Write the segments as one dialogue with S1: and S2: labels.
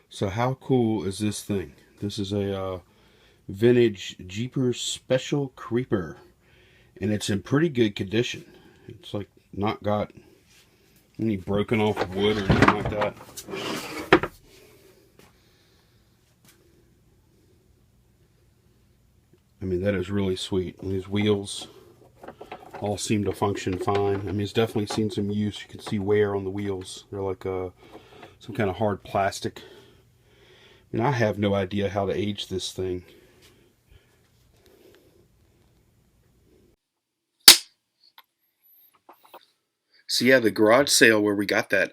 S1: So how cool is this thing? This is a vintage Jeepers Special Creeper, and it's in pretty good condition. It's like not got any broken off wood or anything like that. I mean, that is really sweet. And these wheels all seem to function fine. I mean, it's definitely seen some use. You can see wear on the wheels. They're like some kind of hard plastic. And I have no idea how to age this thing. So yeah, the garage sale where we got that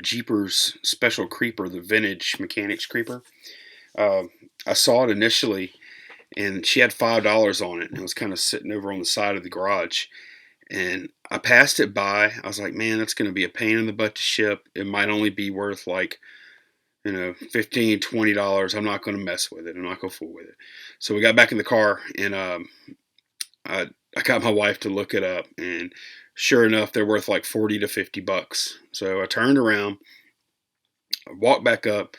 S1: Jeepers Special Creeper, the vintage mechanics creeper. Uh, I saw it initially, and she had $5 on it, and it was kind of sitting over on the side of the garage. And I passed it by. I was like, man, that's going to be a pain in the butt to ship. It might only be worth like, $15, $20. I'm not going to mess with it. I'm not going to fool with it. So we got back in the car, and I, I got my wife to look it up, and sure enough, they're worth like 40 to 50 bucks. So I turned around, I walked back up,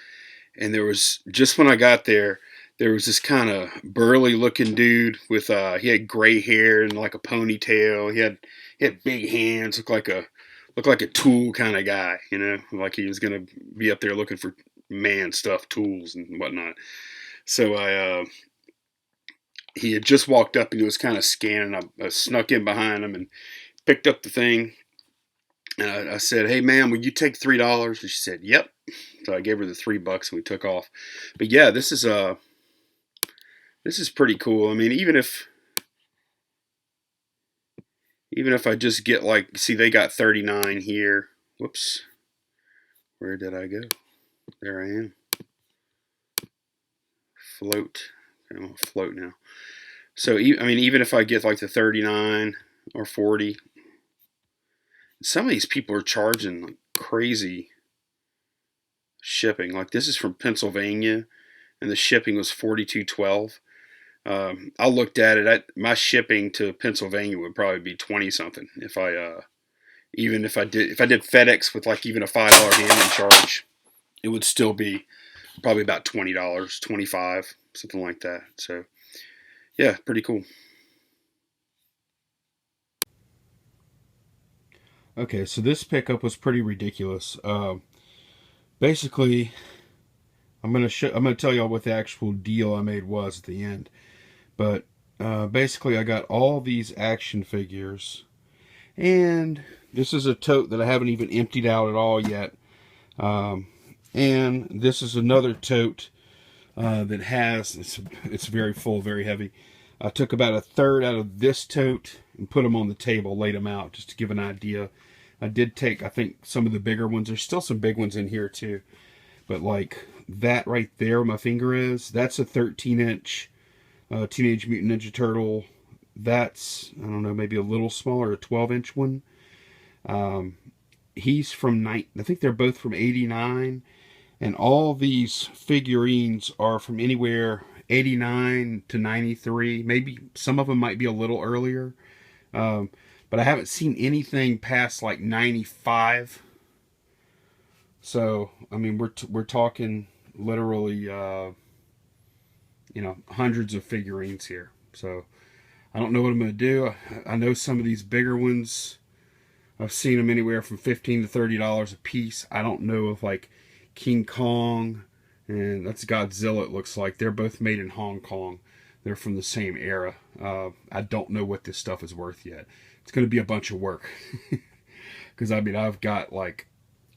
S1: and there was, just when I got there was this kind of burly looking dude with he had gray hair and like a ponytail. He had big hands, looked like a tool kind of guy, like he was gonna be up there looking for man stuff, tools and whatnot. So he had just walked up and he was kind of scanning. I snuck in behind him and picked up the thing. And I said, "Hey, ma'am, will you take $3?" And she said, "Yep." So I gave her the $3 and we took off. But yeah, this is pretty cool. I mean, even if I just get like, see, they got 39 here. Whoops, where did I go? There I am. Float. I'm gonna float now. So I mean, even if I get like the 39 or 40, some of these people are charging like crazy shipping. Like this is from Pennsylvania, and the shipping was 42.12. I looked at it. My shipping to Pennsylvania would probably be 20 something if I even if I did FedEx with like even a $5 handling charge, it would still be probably about $20, 25, something like that. So yeah, pretty cool. Okay, so this pickup was pretty ridiculous. Basically, I'm gonna tell y'all what the actual deal I made was at the end. But basically, I got all these action figures, and this is a tote that I haven't even emptied out at all yet. Um, and this is another tote that has it's very full, very heavy. I took about a third out of this tote and put them on the table, laid them out just to give an idea. I did take, I think, some of the bigger ones. There's still some big ones in here too, but like that right there, where my finger is, that's a 13-inch Teenage Mutant Ninja Turtle. That's, I don't know, maybe a little smaller, a 12-inch one. Um, he's from I think they're both from '89, and all these figurines are from anywhere 89 to 93. Maybe some of them might be a little earlier. Um, but I haven't seen anything past like 95. So, I mean, we're talking literally, hundreds of figurines here. So, I don't know what I'm going to do. I know some of these bigger ones, I've seen them anywhere from $15 to $30 a piece. I don't know if like King Kong and that's Godzilla, it looks like. They're both made in Hong Kong. They're from the same era. I don't know what this stuff is worth yet. It's going to be a bunch of work. Because, I mean, I've got like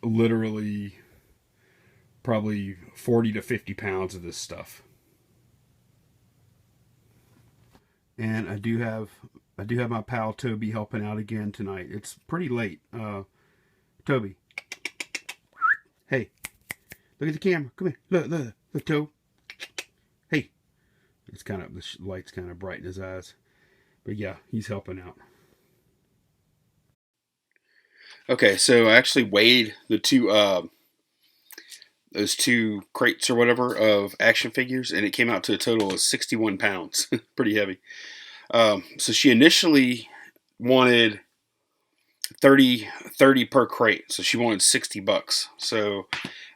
S1: literally probably 40 to 50 pounds of this stuff. And I do have my pal Toby helping out again tonight. It's pretty late. Toby, hey, look at the camera. Come here. Look, Toby. Hey, the light's kind of bright in his eyes, but yeah, he's helping out. Okay, so I actually weighed the two those two crates or whatever of action figures, and it came out to a total of 61 pounds. Pretty heavy. So she initially wanted 30 per crate, so she wanted $60. So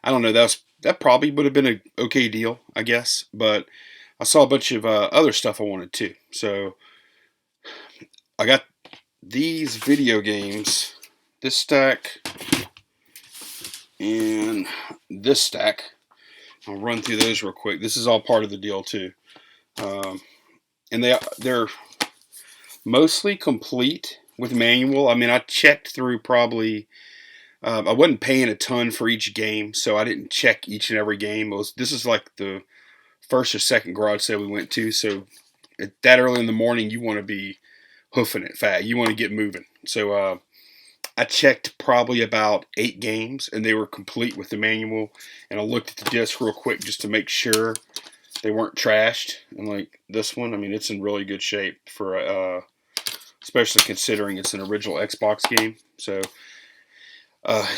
S1: I don't know. That was that probably would have been an okay deal, I guess. But I saw a bunch of other stuff I wanted too. So I got these video games, this stack and this stack. I'll run through those real quick. This is all part of the deal too. And they're mostly complete with manual. I mean, I checked through probably, I wasn't paying a ton for each game, so I didn't check each and every game. This is like the first or second garage sale we went to, so that early in the morning, you want to be hoofing it fat. You want to get moving. So I checked probably about 8 games, and they were complete with the manual. And I looked at the disc real quick just to make sure they weren't trashed. And like this one, I mean, it's in really good shape for, especially considering it's an original Xbox game. So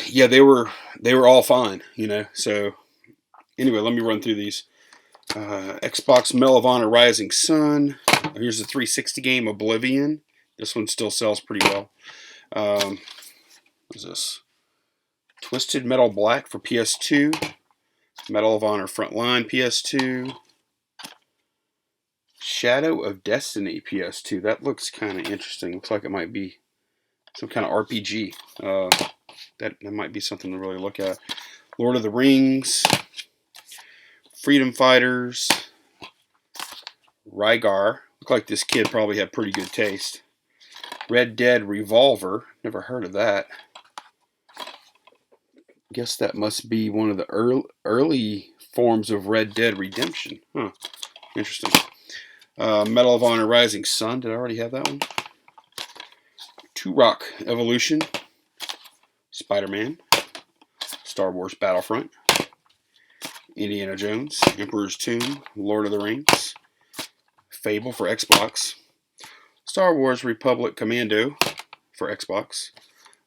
S1: yeah, they were all fine, you know. So anyway, let me run through these. Xbox Medal of Honor Rising Sun. Here's the 360 game Oblivion. This one still sells pretty well. What is this? Twisted Metal Black for PS2. Medal of Honor Frontline PS2. Shadow of Destiny PS2. That looks kind of interesting. Looks like it might be some kind of RPG. That might be something to really look at. Lord of the Rings. Freedom Fighters. Rygar. Look like this kid probably had pretty good taste. Red Dead Revolver. Never heard of that. Guess that must be one of the early forms of Red Dead Redemption. Huh. Interesting. Medal of Honor Rising Sun. Did I already have that one? Turok Evolution. Spider-Man. Star Wars Battlefront. Indiana Jones. Emperor's Tomb. Lord of the Rings. Fable for Xbox. Star Wars Republic Commando for Xbox.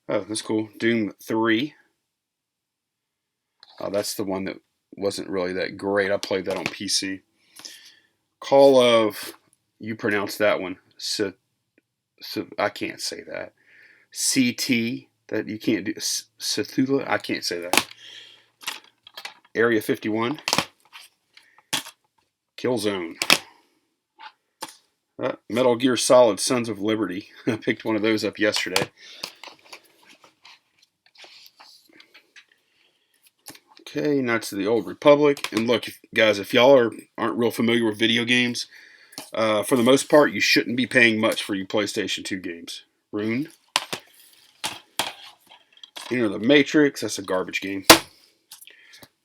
S1: Oh, that's cool. Doom 3. That's the one that wasn't really that great. I played that on PC. Call of, you pronounce that one. So I can't say that. CT, that you can't do. Cthulhu, I can't say that. Area 51. Killzone. Metal Gear Solid Sons of Liberty. I picked one of those up yesterday. Okay, now to the Old Republic. And look, guys, if y'all aren't real familiar with video games, for the most part, you shouldn't be paying much for your PlayStation 2 games. Rune. Enter the Matrix. That's a garbage game.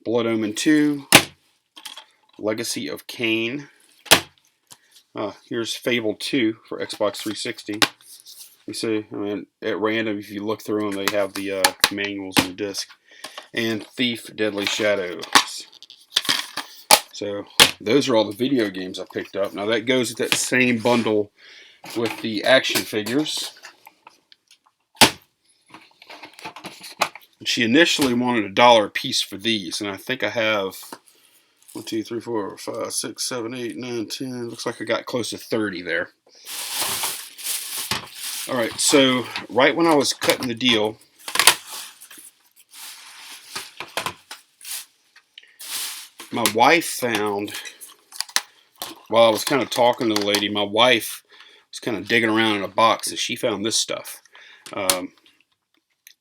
S1: Blood Omen 2. Legacy of Kain. Here's Fable 2 for Xbox 360. You see, I mean, at random, if you look through them, they have the manuals on the disc. And Thief Deadly Shadows. So those are all the video games I picked up. Now that goes with that same bundle with the action figures. She initially wanted $1 a piece for these, and I think I have 1, 2, 3, 4, 5, 6, 7, 8, 9, 10. Looks like I got close to 30 there. Alright, so right when I was cutting the deal, my wife found, while I was kind of talking to the lady, my wife was kind of digging around in a box and she found this stuff.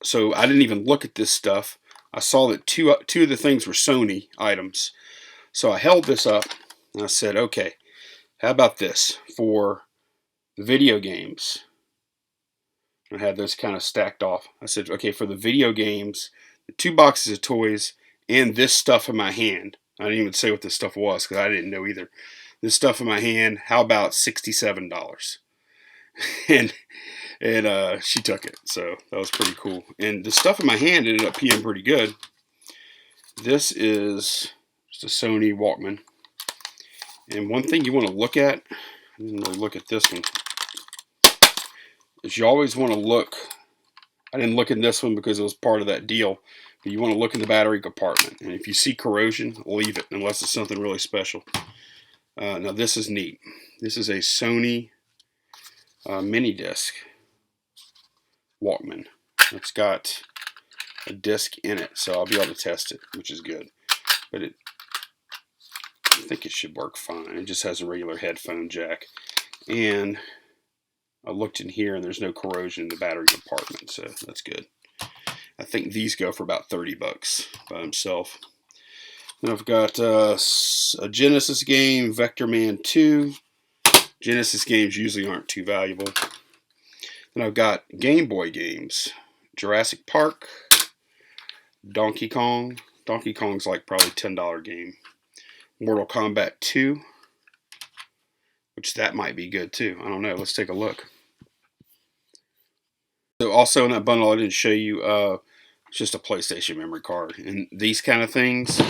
S1: So I didn't even look at this stuff. I saw that two of the things were Sony items. So I held this up and I said, okay, how about this for the video games? I had those kind of stacked off. I said, okay, for the video games, the 2 boxes of toys and this stuff in my hand. I didn't even say what this stuff was because I didn't know either. This stuff in my hand, how about $67? and she took it, so that was pretty cool. And the stuff in my hand ended up being pretty good. This is just a Sony Walkman. And one thing you want to look at, I didn't really look at this one, is you always want to look. I didn't look in this one because it was part of that deal. But you want to look in the battery compartment. And if you see corrosion, leave it unless it's something really special. Now this is neat. This is a Sony mini disc Walkman. It's got a disc in it, so I'll be able to test it, which is good. but I think it should work fine. It just has a regular headphone jack. And I looked in here and there's no corrosion in the battery compartment, so that's good. I think these go for about 30 bucks by themselves. Then I've got a Genesis game, Vector Man 2. Genesis games usually aren't too valuable. Then I've got Game Boy games, Jurassic Park, Donkey Kong. Donkey Kong's like probably $10 game. Mortal Kombat 2, which that might be good too. I don't know. Let's take a look. So also in that bundle, I didn't show you, it's just a PlayStation memory card. And these kind of things,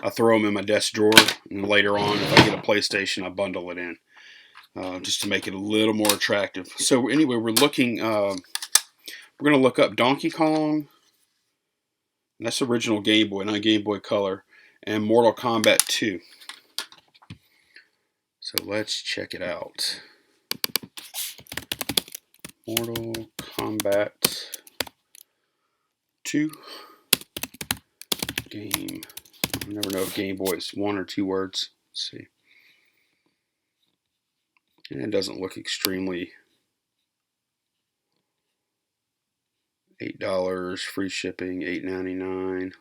S1: I throw them in my desk drawer. And later on, if I get a PlayStation, I bundle it in. Just to make it a little more attractive. So anyway, we're looking, we're going to look up Donkey Kong. That's original Game Boy, not Game Boy Color. And Mortal Kombat 2. So let's check it out. Mortal Kombat 2 game. I never know if Game Boy is one or two words. Let's see. And it doesn't look extremely. $8 free shipping, $8.99.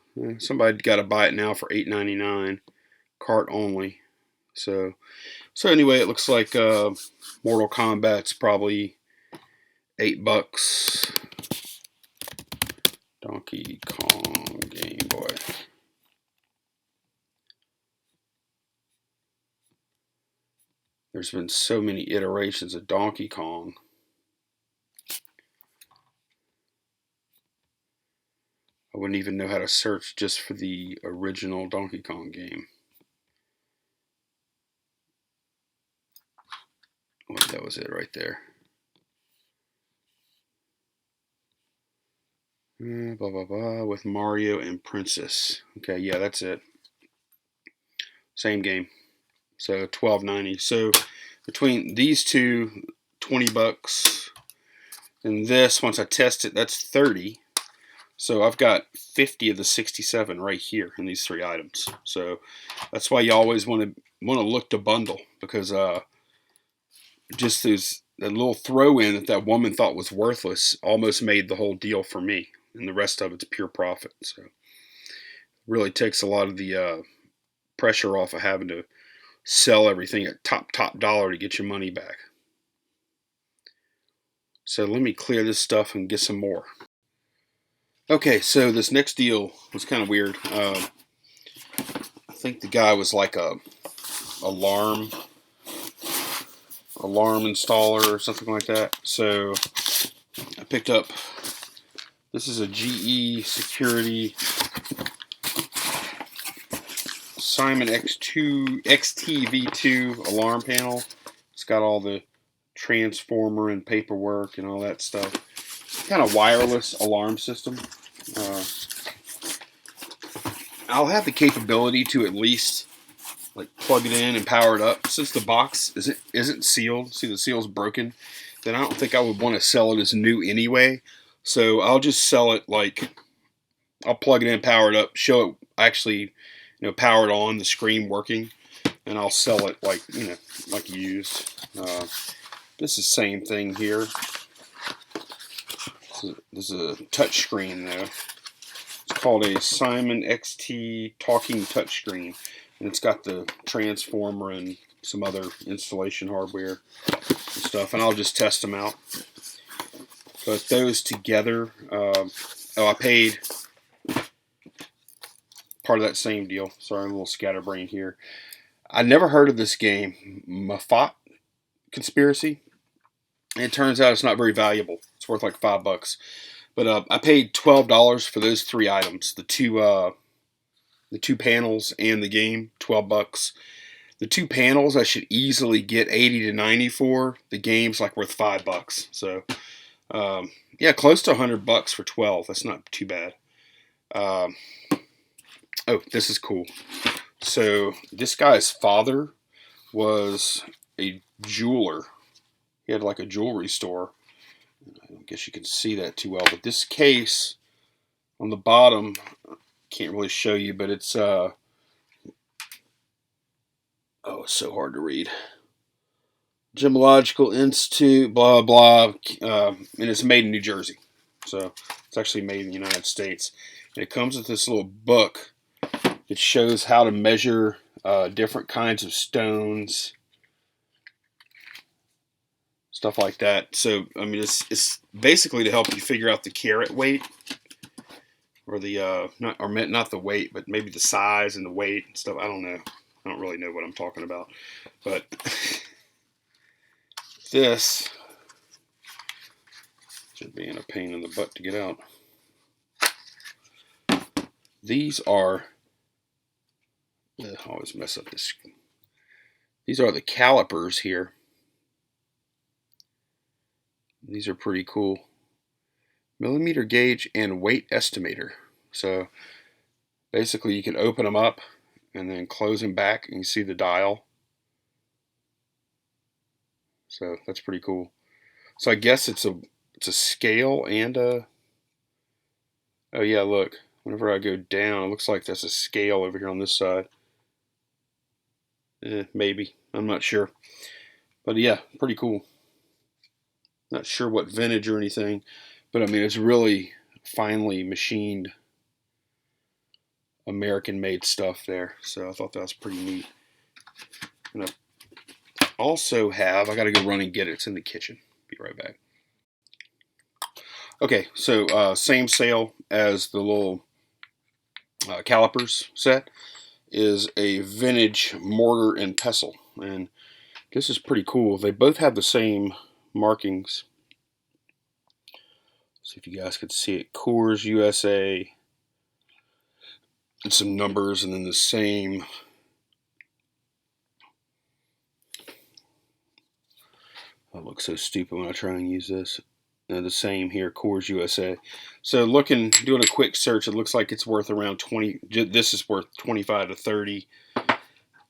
S1: Somebody got to buy it now for $8.99, cart only. So anyway, it looks like Mortal Kombat's probably $8. Donkey Kong Game Boy. There's been so many iterations of Donkey Kong. I wouldn't even know how to search just for the original Donkey Kong game. Well, that was it right there. Blah, blah, blah, with Mario and Princess. Okay, yeah, that's it. Same game. So $12.90. So between these two, 20 bucks. And this, once I test it, that's 30. So I've got 50 of the 67 right here in these three items. So that's why you always want to look to bundle, because just that little throw in that woman thought was worthless almost made the whole deal for me, and the rest of it's pure profit. So it really takes a lot of the pressure off of having to sell everything at top dollar to get your money back. So let me clear this stuff and get some more. Okay, so this next deal was kind of weird. I think the guy was like a alarm installer or something like that. So I picked up, this is a GE Security Simon XTV2 alarm panel. It's got all the transformer and paperwork and all that stuff. Kind of wireless alarm system. I'll have the capability to at least like plug it in and power it up. Since the box isn't sealed, see the seal's broken, then I don't think I would want to sell it as new anyway. So I'll just sell it like, I'll plug it in, power it up, show it actually, powered on, the screen working, and I'll sell it like, like used. This is the same thing here. This is a touch screen though. It's called a Simon XT talking touchscreen, and it's got the transformer and some other installation hardware and stuff, and I'll just test them out. But those together, I paid part of that same deal. Sorry, I'm a little scatterbrained here. I never heard of this game, Mafat Conspiracy. It turns out it's not very valuable. It's worth like $5. But I paid $12 for those three items: the two panels and the game. $12. The two panels I should easily get 80 to 90 for. The game's like worth $5. So yeah, close to $100 for 12. That's not too bad. Oh, this is cool. So this guy's father was a jeweler. He had like a jewelry store. I guess you can see that too well. But this case on the bottom, can't really show you, but it's it's so hard to read. Gemological Institute, blah, blah. And it's made in New Jersey. So it's actually made in the United States. And it comes with this little book. It shows how to measure different kinds of stones, stuff like that. So, I mean, it's basically to help you figure out the carat weight, or the not the weight, but maybe the size and the weight and stuff. I don't know. I don't really know what I'm talking about, but this should be in a pain in the butt to get out. These are, I always mess up this. These are the calipers here. These are pretty cool. Millimeter gauge and weight estimator. So basically you can open them up and then close them back and you see the dial. So that's pretty cool. So I guess it's a scale and a, oh yeah, look, whenever I go down, it looks like there's a scale over here on this side. Maybe, I'm not sure. But yeah, pretty cool. Not sure what vintage or anything, but I mean, it's really finely machined American made stuff there. So I thought that was pretty neat. And I also have, I got to go run and get it. It's in the kitchen. Be right back. Okay, so same sale as the little calipers set is a vintage mortar and pestle. And this is pretty cool. They both have the same markings. See if you guys could see it. Coors USA. And some numbers, and then the same. I look so stupid when I try and use this. The same here, Coors USA. So doing a quick search, it looks like it's worth around 20. This is worth 25 to 30.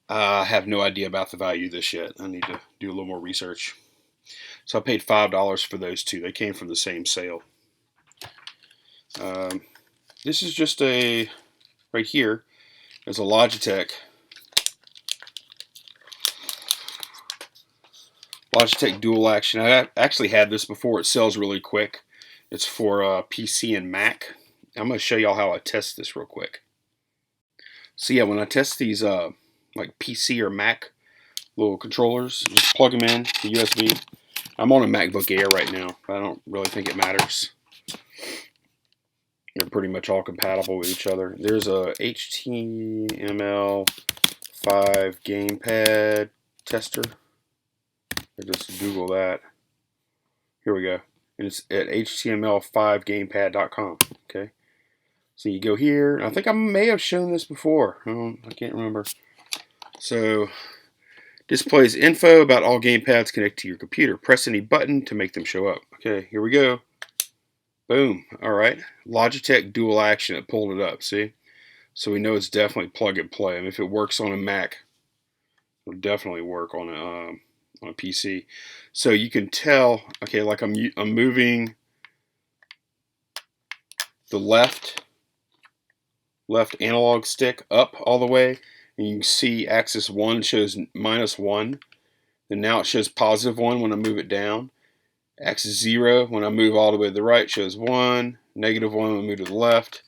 S1: I have no idea about the value of this yet. I need to do a little more research. So I paid $5 for those two. They came from the same sale. This is just a, right here, there's a Logitech dual action. I actually had this before. It sells really quick. It's for PC and Mac. I'm going to show y'all how I test this real quick. So yeah, when I test these like PC or Mac little controllers, just plug them in to USB. I'm on a MacBook Air right now, but I don't really think it matters. They're pretty much all compatible with each other. There's a HTML5 gamepad tester. I just Google that. Here we go. And it's at html5gamepad.com. Okay. So you go here. I think I may have shown this before. I can't remember. So displays info about all gamepads connected to your computer. Press any button to make them show up. Okay, here we go. Boom. All right. Logitech dual action. It pulled it up. See? So we know it's definitely plug and play. I mean, if it works on a Mac, it'll definitely work on a PC. So you can tell, okay, like I'm moving the left analog stick up all the way, and you can see axis 1 shows -1, and now it shows +1 when I move it down. Axis 0 when I move all the way to the right shows 1, -1 when I move to the left.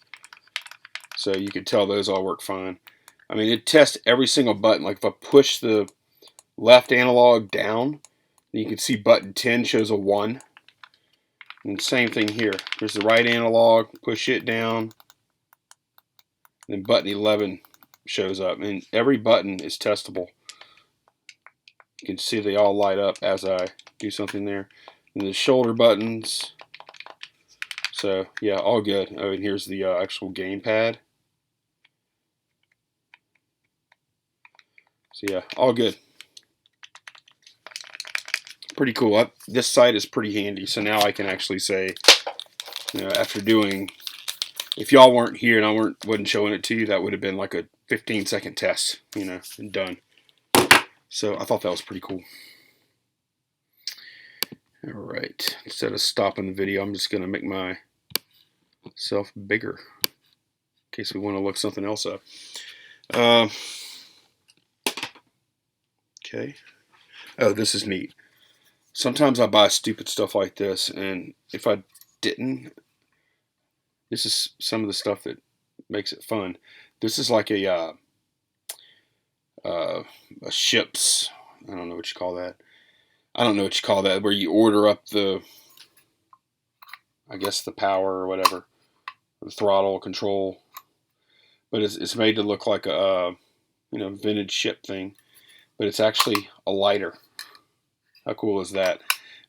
S1: So you can tell those all work fine. I mean, it tests every single button. Like if I push the left analog down, you can see button 10 shows a 1. And same thing here. There's the right analog, push it down, then button 11 shows up. And every button is testable. You can see they all light up as I do something there. And the shoulder buttons. So yeah, all good. Oh, and here's the actual gamepad. So yeah, all good. Pretty cool. This site is pretty handy. So now I can actually say, you know, after doing, if y'all weren't here and I wasn't showing it to you, that would have been like a 15-second test, you know, and done. So I thought that was pretty cool. All right. Instead of stopping the video, I'm just going to make myself bigger in case we want to look something else up. Okay. Oh, this is neat. Sometimes I buy stupid stuff like this, and if I didn't, this is some of the stuff that makes it fun. This is like uh, a ship's, I don't know what you call that. I don't know what you call that, where you order up the, I guess the power or whatever, the throttle control. But it's made to look like a, vintage ship thing. But it's actually a lighter. How cool is that?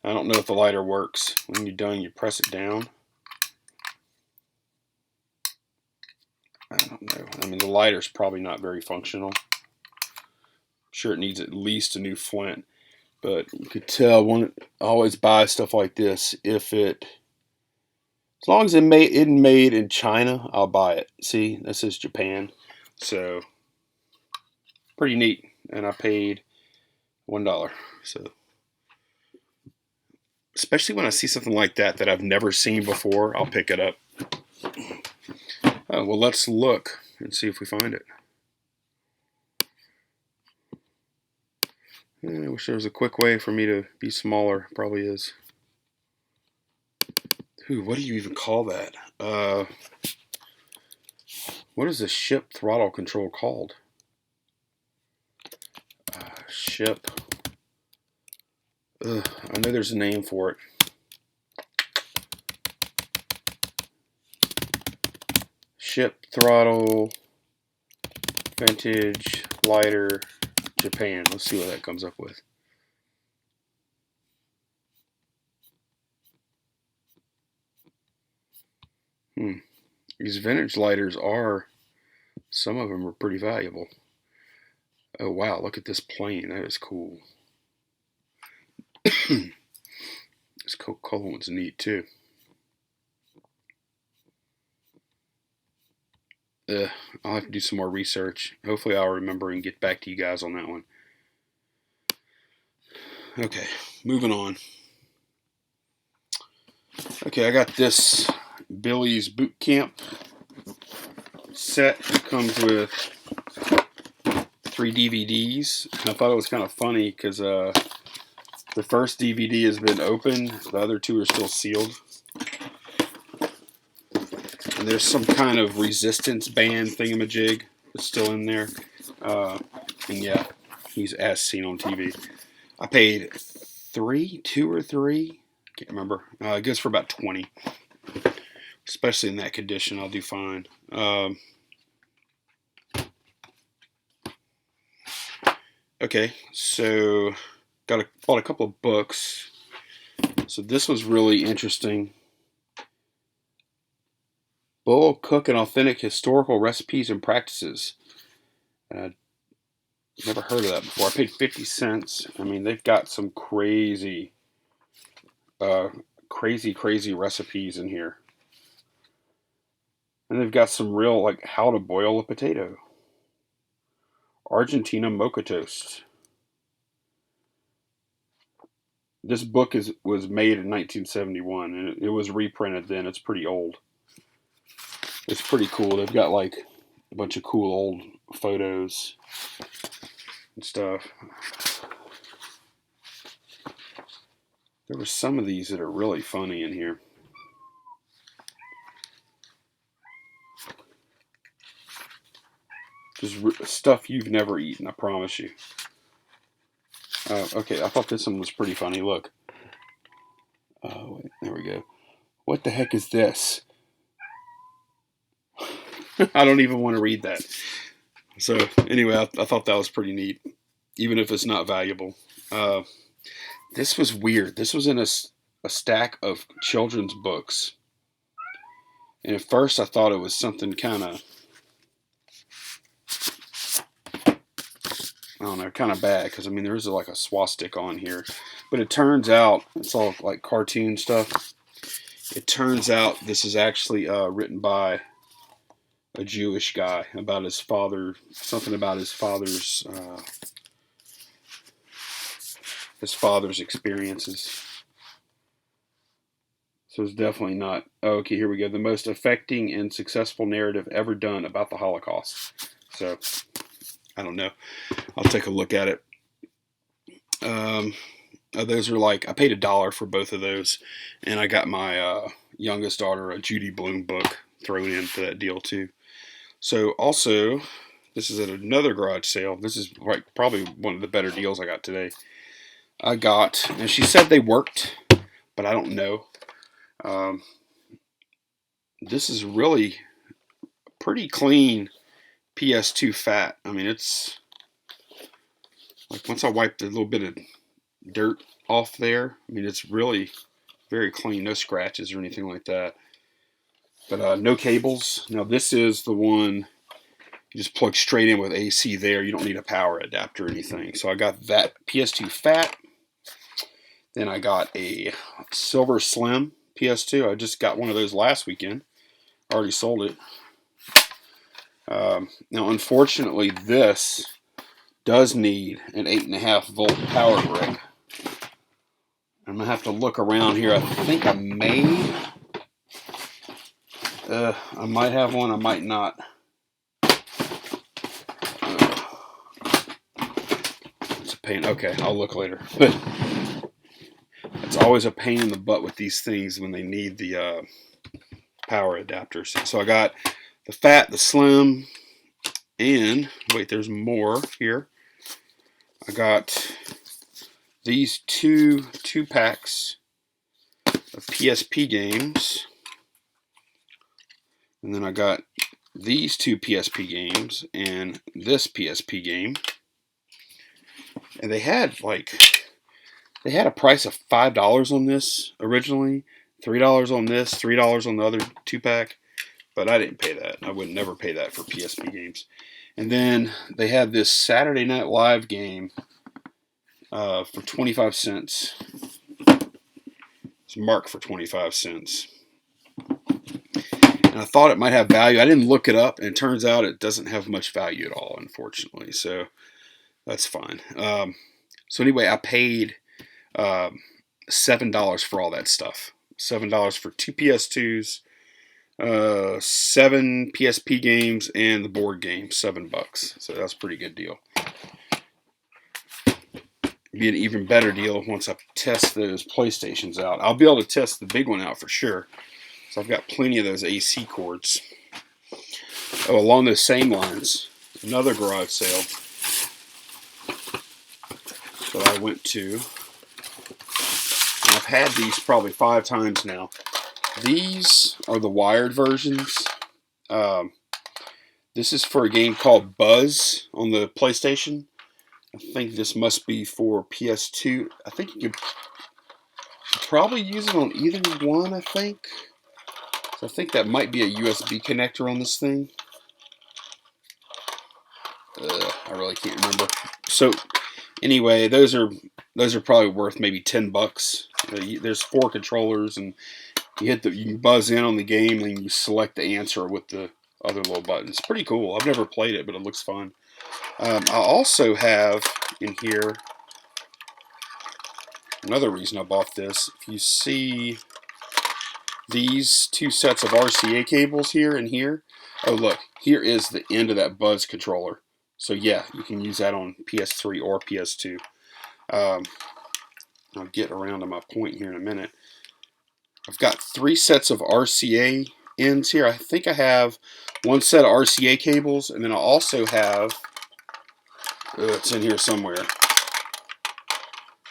S1: I don't know if the lighter works. When you're done, you press it down. I don't know. I mean, the lighter's probably not very functional. I'm sure it needs at least a new flint. But you could tell when I always buy stuff like this, as long as it's made in China, I'll buy it. See, this is Japan. So, pretty neat. And I paid $1. So, especially when I see something like that I've never seen before, I'll pick it up. Oh, well, let's look and see if we find it. I wish there was a quick way for me to be smaller. Probably is. Ooh, what do you even call that? What is the ship throttle control called? Ship. I know there's a name for it. Ship throttle vintage lighter Japan. Let's see what that comes up with. These vintage lighters some of them are pretty valuable. Oh wow, look at this plane. That is cool. This Coca-Cola one's neat too. I'll have to do some more research. Hopefully I'll remember and get back to you guys on that one. Okay, moving on. Okay, I got this Billy's Boot Camp set. It comes with 3 DVDs. I thought it was kind of funny because the first DVD has been opened. The other 2 are still sealed. And there's some kind of resistance band thingamajig that's still in there. And yeah, he's as seen on TV. I paid 2 or 3. Can't remember. It goes for about 20. Especially in that condition, I'll do fine. Okay, so bought a couple of books. So this was really interesting. Bowl, Cook, and Authentic Historical Recipes and Practices. Never heard of that before. I paid 50 cents. I mean, they've got some crazy recipes in here. And they've got some real, like, how to boil a potato. Argentina mocha toast. This book was made in 1971, and it was reprinted then. It's pretty old. It's pretty cool. They've got, like, a bunch of cool old photos and stuff. There were some of these that are really funny in here. Just stuff you've never eaten, I promise you. Okay, I thought this one was pretty funny. Look. Wait, there we go. What the heck is this? I don't even want to read that. So, anyway, I thought that was pretty neat, even if it's not valuable. This was weird. This was in a stack of children's books. And at first I thought it was something kind of, I don't know, kind of bad. Because, I mean, there is like a swastika on here. But it turns out, it's all like cartoon stuff. It turns out this is actually written by a Jewish guy about his father, something about his father's experiences. So it's definitely not. Oh, okay, here we go. The most affecting and successful narrative ever done about the Holocaust. So, I don't know. I'll take a look at it. Those are like, I paid $1 for both of those, and I got my youngest daughter a Judy Blume book thrown in for that deal too. So also, this is at another garage sale. This is like probably one of the better deals I got today. I got, and she said they worked, but I don't know. Um, this is really pretty clean PS2 fat. I mean, it's like once I wiped a little bit of dirt off there, I mean, it's really very clean, no scratches or anything like that. But no cables. Now this is the one you just plug straight in with AC there. You don't need a power adapter or anything. So I got that PS2 fat. Then I got a Silver Slim PS2. I just got one of those last weekend. I already sold it. Now, unfortunately, this does need an 8.5-volt power brick. I'm going to have to look around here. I think I may. I might have one. I might not. It's a pain. Okay, I'll look later. But it's always a pain in the butt with these things when they need the power adapters. So I got the fat, the slim, and wait, there's more here. I got these two packs of PSP games, and then I got these two PSP games and this PSP game, and they had a price of $5 on this originally, $3 on this, $3 on the other 2-pack, but I didn't pay that. I would never pay that for PSP games. And then they had this Saturday Night Live game for 25 cents. It's marked for 25 cents. And I thought it might have value. I didn't look it up, and it turns out it doesn't have much value at all, unfortunately. So that's fine. So anyway, I paid $7 for all that stuff. $7 for 2 PS2s, 7 PSP games, and the board game, $7. So that's a pretty good deal. Be an even better deal once I test those PlayStations out. I'll be able to test the big one out for sure. So I've got plenty of those AC cords. Oh, along those same lines, another garage sale that I went to. And I've had these probably 5 times now. These are the wired versions. This is for a game called Buzz on the PlayStation. I think this must be for PS2. I think you could probably use it on either one, I think. So I think that might be a USB connector on this thing. I really can't remember. So anyway, those are probably worth maybe $10. There's 4 controllers, and you can buzz in on the game, and you select the answer with the other little buttons. Pretty cool. I've never played it, but it looks fun. I also have in here another reason I bought this. If you see these 2 sets of RCA cables here and here, oh look, here is the end of that Buzz controller. So yeah, you can use that on PS3 or PS2. I'll get around to my point here in a minute. I've got 3 sets of RCA ends here. I think I have 1 set of RCA cables, and then I also have, it's in here somewhere.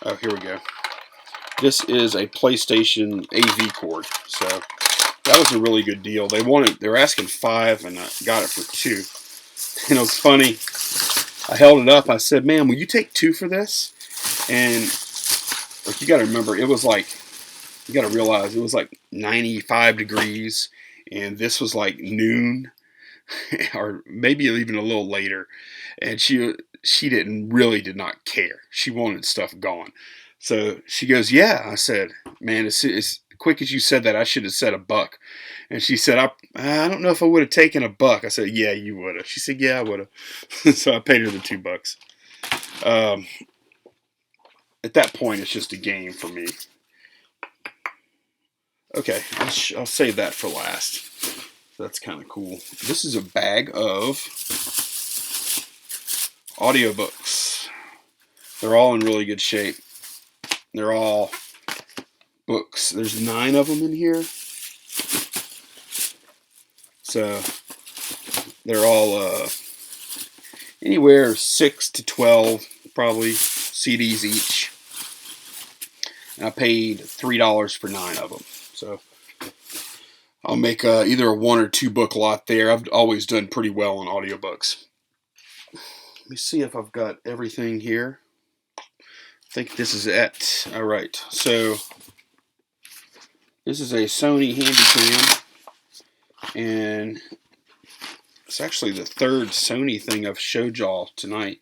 S1: Oh, here we go. This is a PlayStation AV cord, so that was a really good deal. They were asking 5, and I got it for 2. And it was funny. I held it up. I said, "Man, will you take 2 for this?" And like, you got to remember, it was like, you got to realize it was like 95 degrees, and this was like noon, or maybe even a little later. And she did not care. She wanted stuff gone. So she goes, "Yeah." I said, "Man, as quick as you said that, I should have said $1." And she said, I don't know if I would have taken $1." I said, "Yeah, you would have." She said, "Yeah, I would have." So I paid her the $2. At that point, it's just a game for me. Okay, I'll save that for last. That's kind of cool. This is a bag of audiobooks. They're all in really good shape. They're all books. There's 9 of them in here. So they're all anywhere 6 to 12 probably CDs each. And I paid $3 for 9 of them. So I'll make either a 1 or 2 book lot there. I've always done pretty well on audiobooks. Let me see if I've got everything here. I think this is it. All right. So this is a Sony Handycam, and it's actually the 3rd Sony thing I've showed y'all tonight.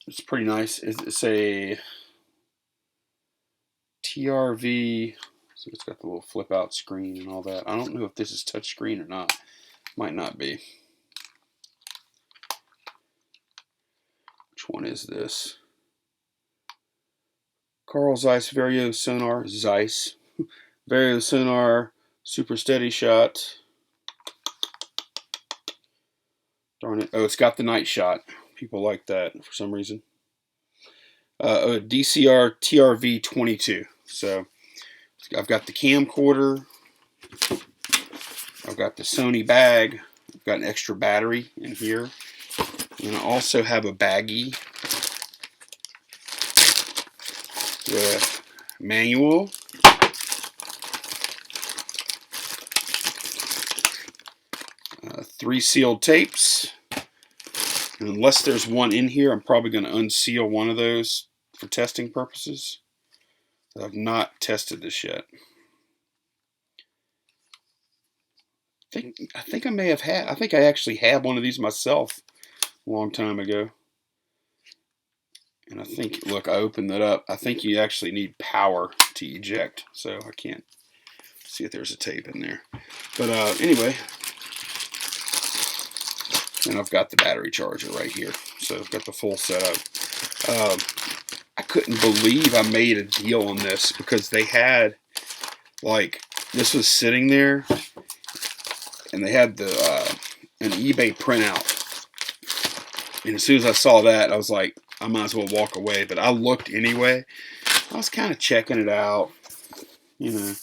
S1: It's pretty nice. It's a TRV, so it's got the little flip out screen and all that. I don't know if this is touchscreen or not. Might not be. Which one is this? Carl Zeiss Vario Sonar. Zeiss. Vario Sonar Super Steady Shot. Darn it. Oh, it's got the night shot. People like that for some reason. DCR TRV 22. So I've got the camcorder. I've got the Sony bag. I've got an extra battery in here. And I also have a baggie with manual. 3 sealed tapes. And unless there's one in here, I'm probably going to unseal one of those for testing purposes. I've not tested this yet. I think I may have had. I think I actually had one of these myself a long time ago. And I think, look, I opened that up. I think you actually need power to eject, so I can't see if there's a tape in there. But anyway, and I've got the battery charger right here, so I've got the full setup. I couldn't believe I made a deal on this because they had, like, this was sitting there, and they had the an eBay printout. And as soon as I saw that, I was like, I might as well walk away. But I looked anyway. I was kind of checking it out. You know,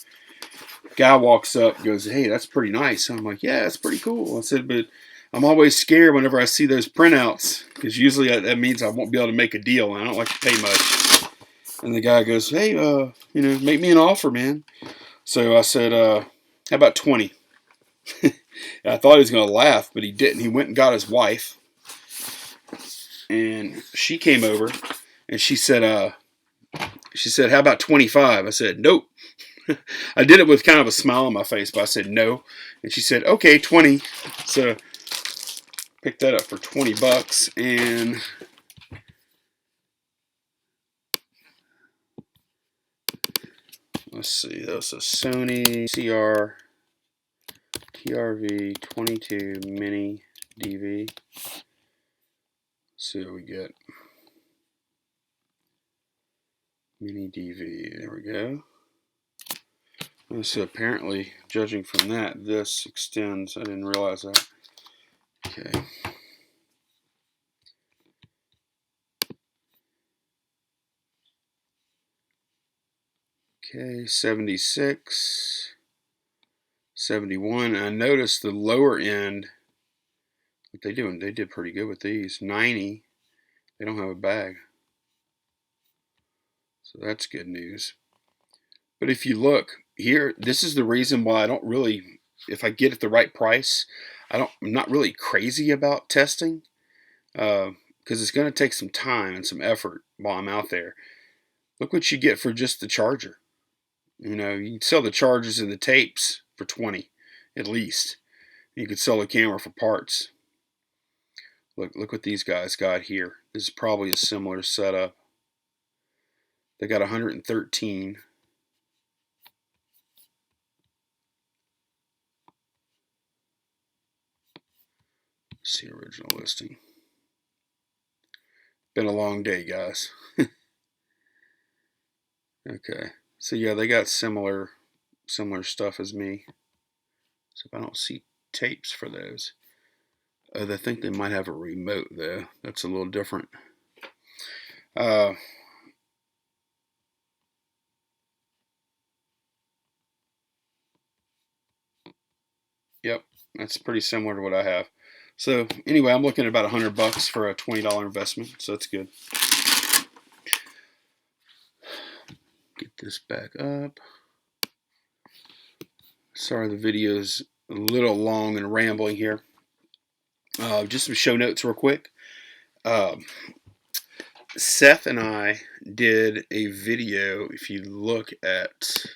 S1: guy walks up, goes, "Hey, that's pretty nice." I'm like, "Yeah, that's pretty cool." I said, "But I'm always scared whenever I see those printouts because usually that means I won't be able to make a deal, and I don't like to pay much." And the guy goes, "Hey, you know, make me an offer, man." So I said, "How about 20?" I thought he was going to laugh, but he didn't. He went and got his wife. And she came over, and she said, "How about 25?" I said, "Nope." I did it with kind of a smile on my face, but I said no. And she said, "Okay, 20." So picked that up for 20 bucks, and let's see, that's a Sony CR TRV 22 mini DV. Let's see what we get. Mini DV, there we go. And so apparently, judging from that, this extends. I didn't realize that. Okay. Okay, 76, 71. I noticed the lower end, what they doing? They did pretty good with these. 90, they don't have a bag. So that's good news. But if you look here, this is the reason why I don't really, if I get it the right price, I'm not really crazy about testing, because it's going to take some time and some effort while I'm out there. Look what you get for just the charger. You know, you can sell the chargers and the tapes for 20 at least. You could sell a camera for parts. Look what these guys got here. This is probably a similar setup. They got 113. Let's see, original listing. Been a long day, guys. Okay, so yeah, they got similar stuff as me. So if I don't see tapes for those. I think they might have a remote though. That's a little different. Uh, yep, that's pretty similar to what I have. So anyway, I'm looking at about $100 for a $20 investment, so that's good. Get this back up. Sorry, the video's a little long and rambling here. Just some show notes real quick. Seth and I did a video. If you look at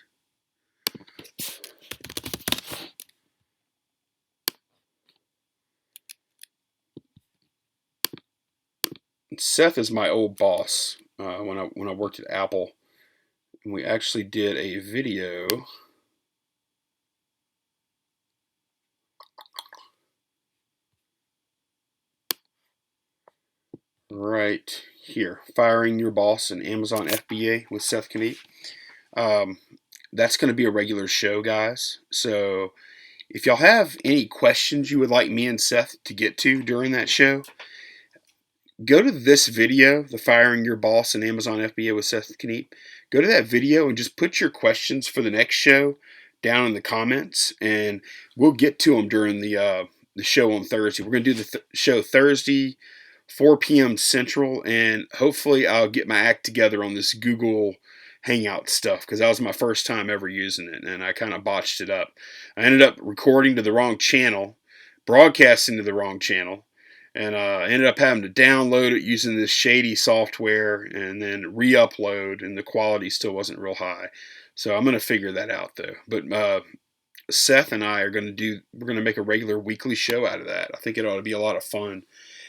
S1: Seth is my old boss when I worked at Apple, and we actually did a video. Right here, firing your boss in Amazon FBA with Seth Kniep. That's going to be a regular show, guys. So if y'all have any questions you would like me and Seth to get to during that show, go to this video, the firing your boss in Amazon FBA with Seth Kniep. Go to that video and just put your questions for the next show down in the comments, and we'll get to them during the show on Thursday. We're going to do the show Thursday, 4 p.m. Central, and hopefully I'll get my act together on this Google Hangout stuff, because that was my first time ever using it, and I kind of botched it up. I ended up recording to the wrong channel, broadcasting to the wrong channel, and I ended up having to download it using this shady software and then re-upload, and the quality still wasn't real high. So I'm going to figure that out, though. But Seth and I we're going to make a regular weekly show out of that. I think it ought to be a lot of fun.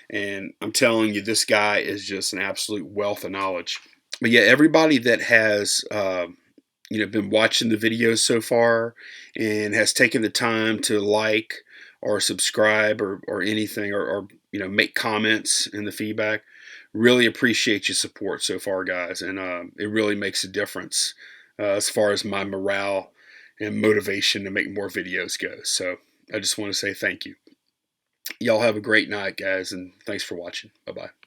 S1: And I'm telling you, this guy is just an absolute wealth of knowledge. But yeah, everybody that has been watching the videos so far and has taken the time to like or subscribe or anything, or make comments in the feedback, really appreciate your support so far, guys. And it really makes a difference as far as my morale and motivation to make more videos go. So I just want to say thank you. Y'all have a great night, guys, and thanks for watching. Bye-bye.